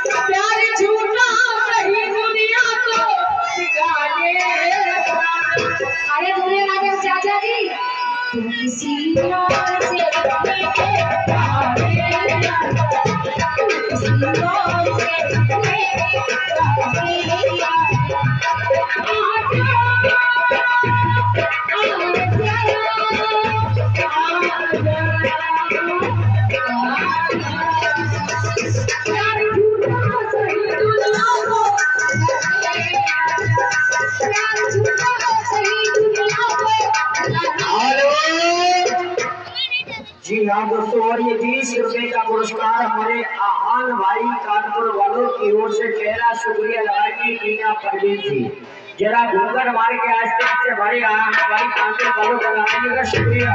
प्यार झूठा कहीं दुनिया को दिखाने। अरे दूल्हे राजा चाचा जी तुम किसी और से जी हाँ दोस्तों, और ये 20 रुपए का पुरस्कार हमारे आहान भाई कानपुर वालों की ओर से गहरा शुक्रिया लगाएंगे टीना परवीन जी। जरा घूमकर हमारे के आस्ते आस्ते हमारे आहान भाई कानपुर वालों का लगाएंगे, शुक्रिया।